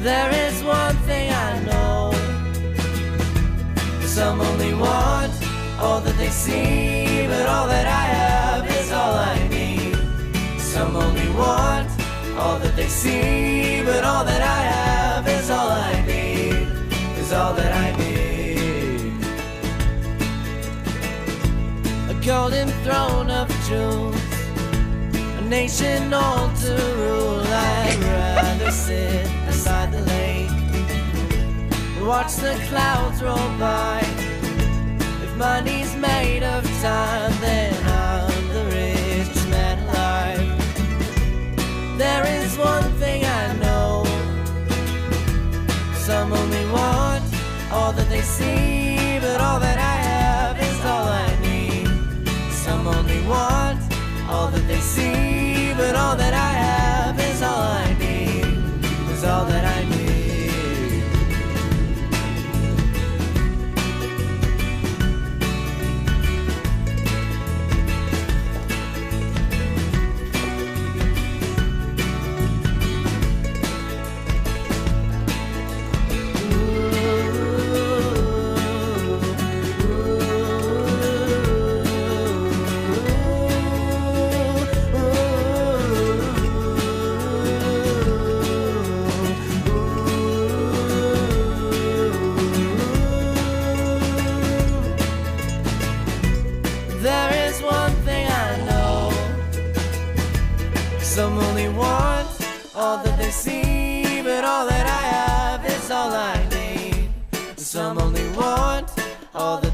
There is one thing I know. Some only want all that they see, but all that I have is all I need. Some only want all that they see, but all that I have is all I need, is all that I need. A golden throne of jewels, a nation all to rule. I'd rather sit beside the lake and watch the clouds roll by. If money's made of time, then I'm the richest man alive. There is one thing I know. Some only want all that they see, but all that I have is all I need. Some only want all that they see, but all that I have is all I need, is all that I need. There is one thing I know. Some only want all that they see, but all that I have is all I need. Some only want all that